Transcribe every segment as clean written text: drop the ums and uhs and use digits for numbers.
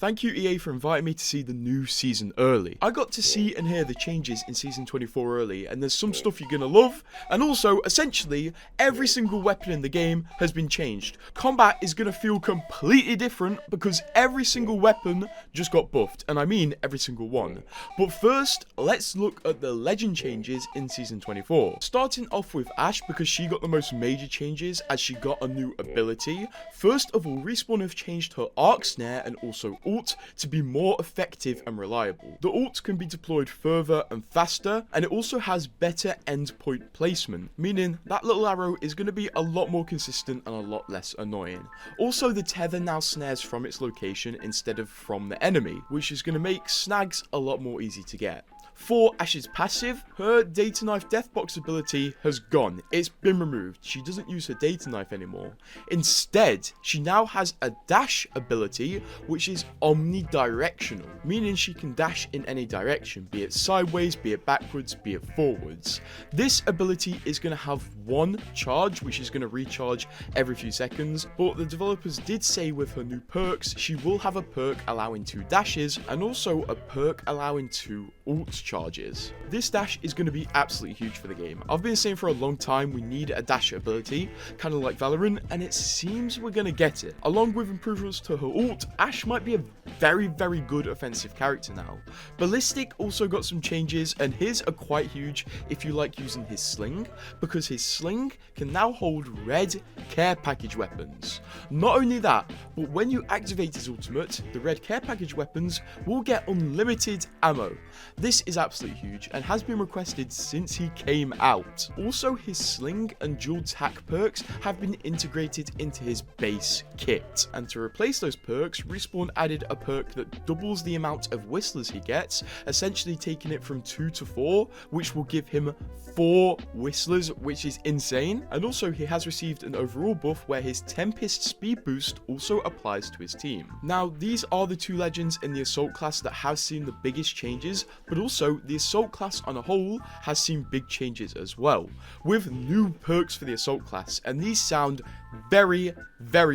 Thank you EA for inviting me to see the new season early. I got to see and hear the changes in season 24 early, and there's some stuff you're gonna love, and also, essentially, every single weapon in the game has been changed. Combat is gonna feel completely different because every single weapon just got buffed, and I mean every single one. But first, let's look at the legend changes in season 24. Starting off with Ash, because she got the most major changes as she got a new ability. First of all, Respawn have changed her arc snare and also ult to be more effective and reliable. The ult can be deployed further and faster, and it also has better endpoint placement, meaning that little arrow is going to be a lot more consistent and a lot less annoying. Also, the tether now snares from its location instead of from the enemy, which is going to make snags a lot more easy to get. For Ash's passive, her data knife deathbox ability has gone. It's been removed. She doesn't use her data knife anymore. Instead, she now has a dash ability, which is omnidirectional, meaning she can dash in any direction, be it sideways, be it backwards, be it forwards. This ability is going to have one charge, which is going to recharge every few seconds, but the developers did say with her new perks, she will have a perk allowing 2 dashes, and also a perk allowing 2 ult charges. This dash is going to be absolutely huge for the game. I've been saying for a long time we need a dash ability, kind of like Valorant, and it seems we're going to get it. Along with improvements to her ult, Ash might be a very good offensive character now. Ballistic also got some changes, and his are quite huge if you like using his sling, because his sling can now hold red care package weapons. Not only that, but when you activate his ultimate, the red care package weapons will get unlimited ammo. This is absolutely huge and has been requested since he came out. Also, his sling and dual tack perks have been integrated into his base kit. And to replace those perks, Respawn added a perk that doubles the amount of whistlers he gets, essentially taking it from 2 to 4, which will give him 4 whistlers, which is insane. And also, he has received an overall buff where his Tempest speed boost also applies to his team. Now, these are the 2 legends in the Assault class that have seen the biggest changes, but also the Assault class on a whole has seen big changes as well, with new perks for the Assault class, and these sound very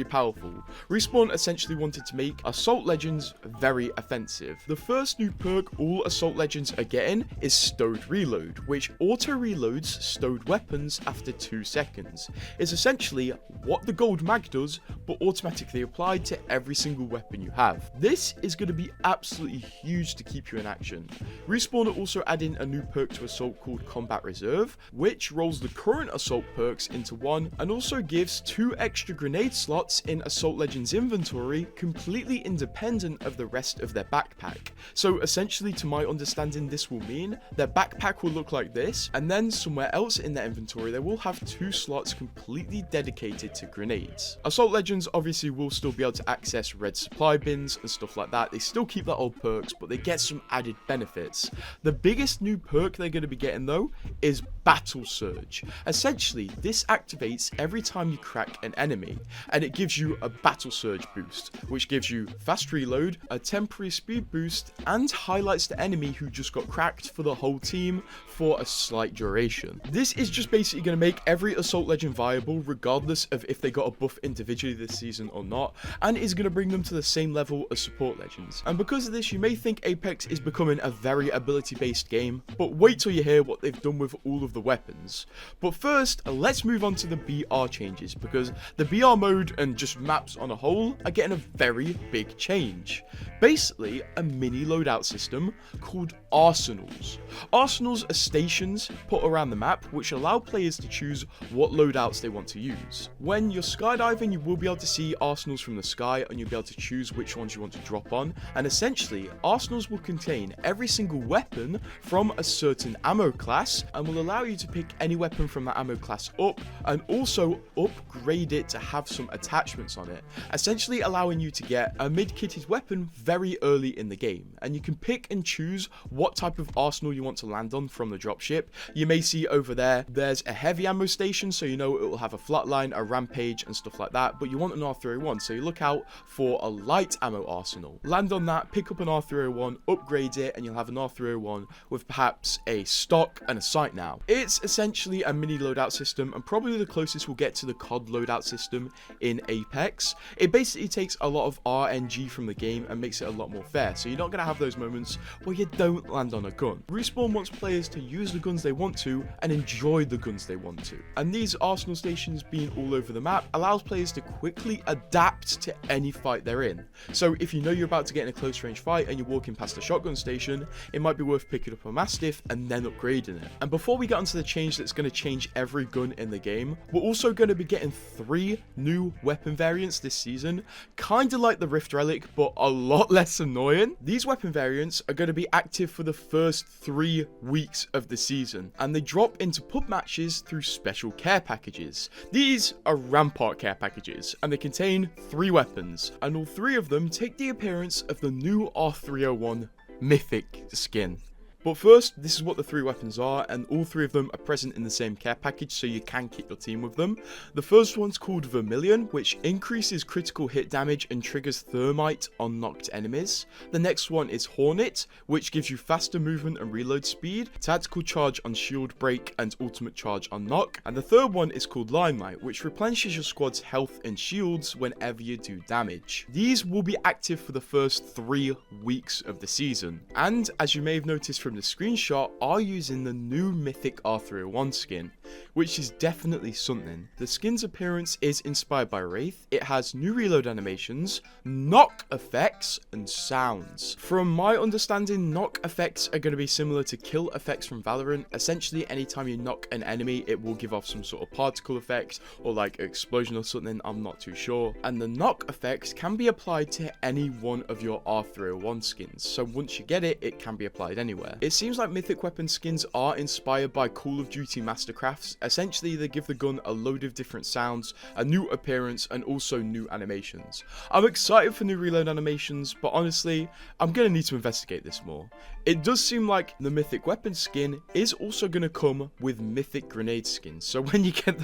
powerful. Respawn essentially wanted to make Assault Legends very offensive. The first new perk all Assault Legends are getting is Stowed Reload, which auto-reloads stowed weapons after 2 seconds. It's essentially what the gold mag does, but automatically applied to every single weapon you have. This is going to be absolutely huge to keep you in action. Respawn are also adding a new perk to Assault called Combat Reserve, which rolls the current Assault perks into one, and also gives 2 extra grenade slots in Assault Legends inventory, completely independent of the rest of their backpack. So essentially, to my understanding, this will mean their backpack will look like this, and then somewhere else in their inventory they will have 2 slots completely dedicated to grenades. Assault Legends obviously will still be able to access red supply bins and stuff like that. They still keep their old perks, but they get some added benefits. The biggest new perk they're going to be getting though is Battle Surge. Essentially, this activates every time you crack an enemy, and it gives you a Battle Surge boost, which gives you fast reload, a temporary speed boost, and highlights the enemy who just got cracked for the whole team for a slight duration. This is just basically going to make every Assault Legend viable regardless of if they got a buff individually this season or not, and is going to bring them to the same level as support legends. And because of this, you may think Apex is becoming a very ability based game, but wait till you hear what they've done with all of the weapons. But first, let's move on to the BR changes, because the BR mode and just maps on a whole are getting a very big change. Basically, a mini loadout system called Arsenals. Arsenals are stations put around the map which allow players to choose what loadouts they want to use. When you're skydiving, you will be able to see arsenals from the sky, and you'll be able to choose which ones you want to drop on, and essentially arsenals will contain every single weapon from a certain ammo class and will allow you to pick any weapon from that ammo class up, and also upgrade it to have some attachments on it, essentially allowing you to get a mid-kitted weapon very early in the game. And you can pick and choose what type of arsenal you want to land on from the dropship. You may see over there's a heavy ammo station, so you know it will have a flatline, a rampage and stuff like that, but you want an R301, so you look out for a light ammo arsenal. Land on that, pick up an R301, upgrade it, and you'll have an R301 with perhaps a stock and a sight now. It's essentially a mini loadout system, and probably the closest we'll get to the COD loadout loadout system in Apex. It basically takes a lot of RNG from the game and makes it a lot more fair, so you're not going to have those moments where you don't land on a gun. Respawn wants players to use the guns they want to and enjoy the guns they want to, and these arsenal stations being all over the map allows players to quickly adapt to any fight they're in. So if you know you're about to get in a close range fight and you're walking past a shotgun station, it might be worth picking up a Mastiff and then upgrading it. And before we get onto the change that's going to change every gun in the game, we're also going to be getting 3 new weapon variants this season, kind of like the Rift Relic, but a lot less annoying. These weapon variants are going to be active for the first 3 weeks of the season, and they drop into pub matches through special care packages. These are Rampart care packages, and they contain 3 weapons, and all 3 of them take the appearance of the new R301 Mythic skin. But first, this is what the 3 weapons are, and all 3 of them are present in the same care package, so you can kit your team with them. The first one's called Vermilion, which increases critical hit damage and triggers thermite on knocked enemies. The next one is Hornet, which gives you faster movement and reload speed, tactical charge on shield break, and ultimate charge on knock. And the third one is called Limelight, which replenishes your squad's health and shields whenever you do damage. These will be active for the first 3 weeks of the season, and as you may have noticed from the screenshot, are using the new Mythic R301 skin, which is definitely something. The skin's appearance is inspired by Wraith. It has new reload animations, knock effects, and sounds. From my understanding, knock effects are going to be similar to kill effects from Valorant. Essentially, anytime you knock an enemy, it will give off some sort of particle effect or like explosion or something, I'm not too sure. And the knock effects can be applied to any one of your R301 skins, so once you get it, it can be applied anywhere. It seems like Mythic weapon skins are inspired by Call of Duty Mastercrafts. Essentially, they give the gun a load of different sounds, a new appearance, and also new animations. I'm excited for new reload animations, but honestly, I'm going to need to investigate this more. It does seem like the Mythic weapon skin is also going to come with Mythic grenade skins, so when you get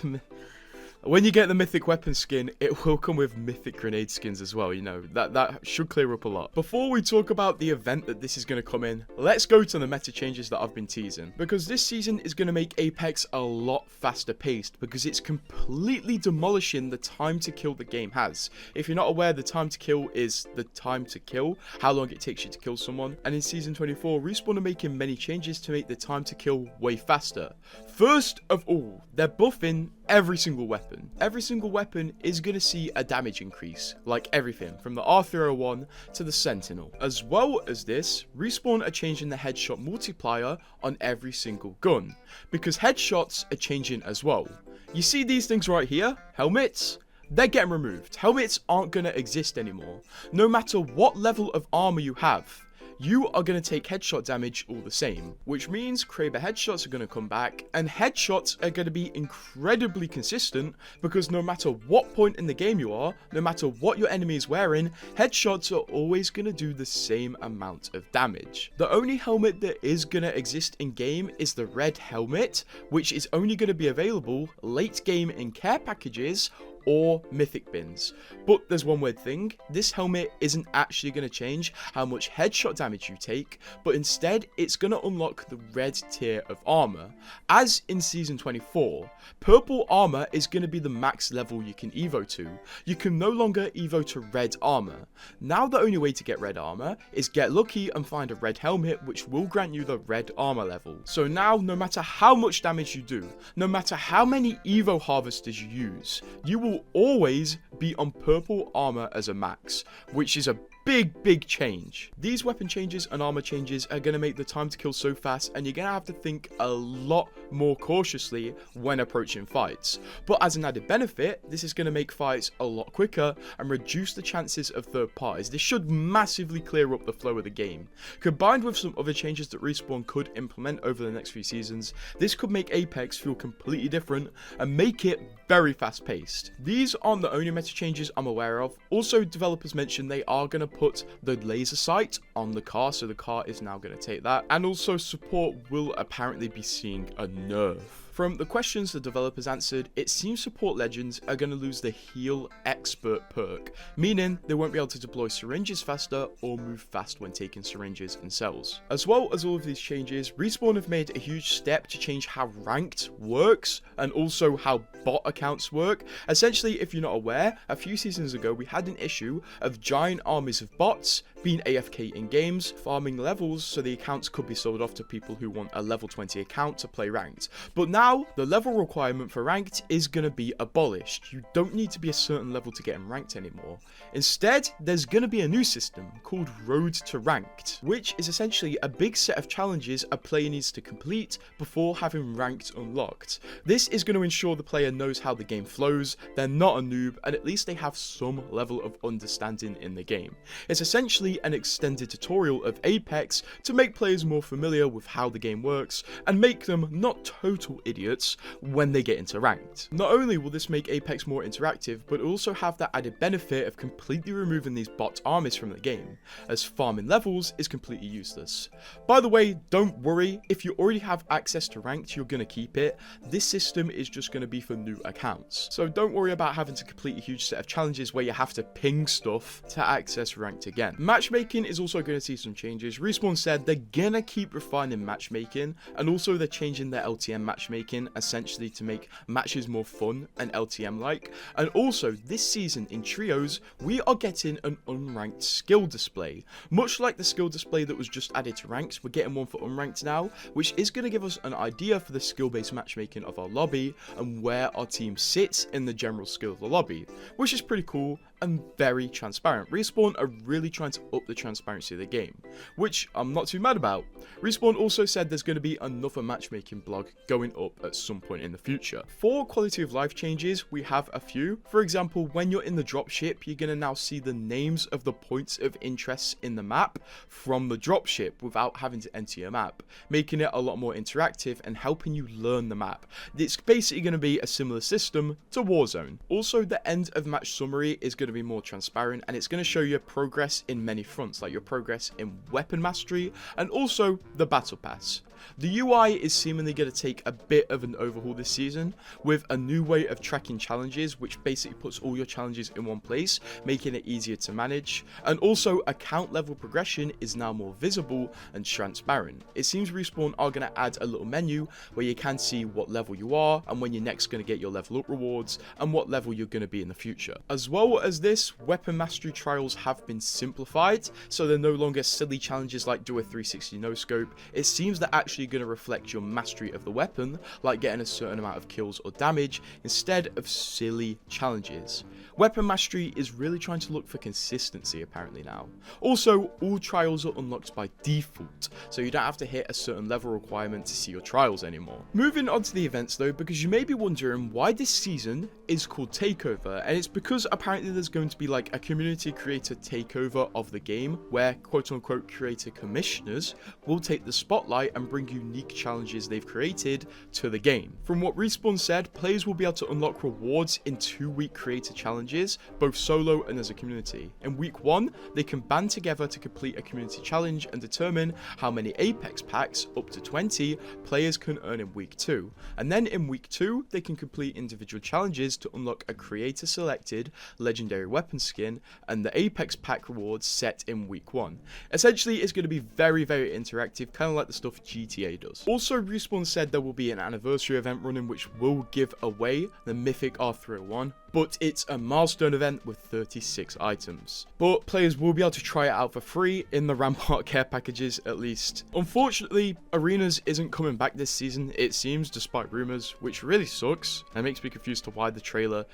the Mythic weapon skin, it will come with Mythic grenade skins as well, you know, that should clear up a lot. Before we talk about the event that this is going to come in, let's go to the meta changes that I've been teasing, because this season is going to make Apex a lot faster paced, because it's completely demolishing the time to kill the game has. If you're not aware, the time to kill is the time to kill, how long it takes you to kill someone, and in Season 24, Respawn are making many changes to make the time to kill way faster. First of all, they're buffing every single weapon. Every single weapon is going to see a damage increase, like everything, from the R301 to the Sentinel. As well as this, Respawn are changing the headshot multiplier on every single gun, because headshots are changing as well. You see these things right here? Helmets? They're getting removed. Helmets aren't going to exist anymore. No matter what level of armor you have, you are going to take headshot damage all the same, which means Kraber headshots are going to come back, and headshots are going to be incredibly consistent, because no matter what point in the game you are, no matter what your enemy is wearing, headshots are always going to do the same amount of damage. The only helmet that is going to exist in game is the red helmet, which is only going to be available late game in care packages or mythic bins. But there's one weird thing, this helmet isn't actually going to change how much headshot damage you take, but instead it's going to unlock the red tier of armor. As in Season 24, purple armor is going to be the max level you can evo to. You can no longer evo to red armor. Now the only way to get red armor is get lucky and find a red helmet, which will grant you the red armor level. So now, no matter how much damage you do, no matter how many evo harvesters you use, you will always be on purple armor as a max, which is a big change. These weapon changes and armor changes are going to make the time to kill so fast, and you're going to have to think a lot more cautiously when approaching fights. But as an added benefit, this is going to make fights a lot quicker and reduce the chances of third parties. This should massively clear up the flow of the game. Combined with some other changes that Respawn could implement over the next few seasons, this could make Apex feel completely different and make it very fast paced. These aren't the only meta changes I'm aware of. Also, developers mentioned they are going to put the laser sight on the car, so the car is now going to take that, and also support will apparently be seeing a nerf. From the questions the developers answered, it seems support legends are going to lose the heal expert perk, meaning they won't be able to deploy syringes faster or move fast when taking syringes and cells. As well as all of these changes, Respawn have made a huge step to change how ranked works and also how bot accounts work. Essentially, if you're not aware, a few seasons ago we had an issue of giant armies of bots being AFK in games, farming levels so the accounts could be sold off to people who want a level 20 account to play ranked. But now, the level requirement for ranked is going to be abolished. You don't need to be a certain level to get in ranked anymore. Instead, there's going to be a new system called Road to Ranked, which is essentially a big set of challenges a player needs to complete before having ranked unlocked. This is going to ensure the player knows how the game flows, they're not a noob, and at least they have some level of understanding in the game. It's essentially an extended tutorial of Apex to make players more familiar with how the game works and make them not total idiots when they get into ranked. Not only will this make Apex more interactive, but also have that added benefit of completely removing these bot armies from the game, as farming levels is completely useless. By the way, don't worry, if you already have access to ranked, you're going to keep it. This system is just going to be for new accounts. So don't worry about having to complete a huge set of challenges where you have to ping stuff to access ranked again. Matchmaking is also going to see some changes. Respawn said they're going to keep refining matchmaking, and also they're changing their LTM matchmaking essentially to make matches more fun and LTM-like. And also, this season in trios, we are getting an unranked skill display. Much like the skill display that was just added to ranks, we're getting one for unranked now, which is going to give us an idea for the skill-based matchmaking of our lobby and where our team sits in the general skill of the lobby, which is pretty cool and very transparent. Respawn are really trying to up the transparency of the game, which I'm not too mad about. Respawn also said there's going to be another matchmaking blog going up at some point in the future. For quality of life changes, we have a few. For example, when you're in the dropship, you're going to now see the names of the points of interest in the map from the dropship without having to enter your map, making it a lot more interactive and helping you learn the map. It's basically going to be a similar system to Warzone. Also, the end of match summary is going to be more transparent, and it's going to show your progress in many fronts, like your progress in weapon mastery and also the battle pass. The UI is seemingly going to take a bit of an overhaul this season, with a new way of tracking challenges, which basically puts all your challenges in one place, making it easier to manage. And also, account level progression is now more visible and transparent. It seems Respawn are going to add a little menu where you can see what level you are and when you're next going to get your level up rewards and what level you're going to be in the future. As well as this, weapon mastery trials have been simplified, so they're no longer silly challenges like do a 360 no scope. It seems they're actually going to reflect your mastery of the weapon, like getting a certain amount of kills or damage, instead of silly challenges. Weapon mastery is really trying to look for consistency apparently now. Also, all trials are unlocked by default, so you don't have to hit a certain level requirement to see your trials anymore. Moving on to the events though, because you may be wondering why this season is called Takeover, and it's because apparently there's going to be like a community creator takeover of the game, where quote unquote creator commissioners will take the spotlight and bring unique challenges they've created to the game. From what Respawn said, players will be able to unlock rewards in 2-week creator challenges, both solo and as a community. In week 1, they can band together to complete a community challenge and determine how many Apex packs, up to 20, players can earn in week 2. And then in week 2, they can complete individual challenges to unlock a creator selected legendary weapon skin and the Apex pack rewards set in week 1. Essentially, it's going to be very, very interactive, kind of like the stuff GTA does. Also, Respawn said there will be an anniversary event running which will give away the mythic R301, but it's a milestone event with 36 items. But players will be able to try it out for free in the Rampart care packages at least. Unfortunately, Arenas isn't coming back this season, it seems, despite rumours, which really sucks and makes me confused to why the trailer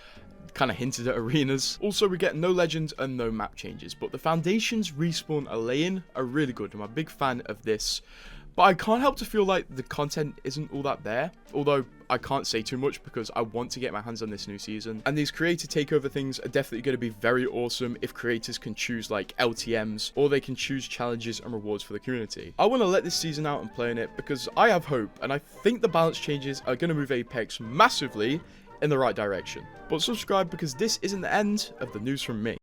kind of hinted at Arenas. Also, we get no legends and no map changes, but the foundations Respawn are laying are really good. I'm a big fan of this. But I can't help to feel like the content isn't all that there, although I can't say too much because I want to get my hands on this new season. And these creator takeover things are definitely going to be very awesome if creators can choose like LTMs, or they can choose challenges and rewards for the community. I want to let this season out and play in it because I have hope, and I think the balance changes are going to move Apex massively in the right direction. But subscribe because this isn't the end of the news from me.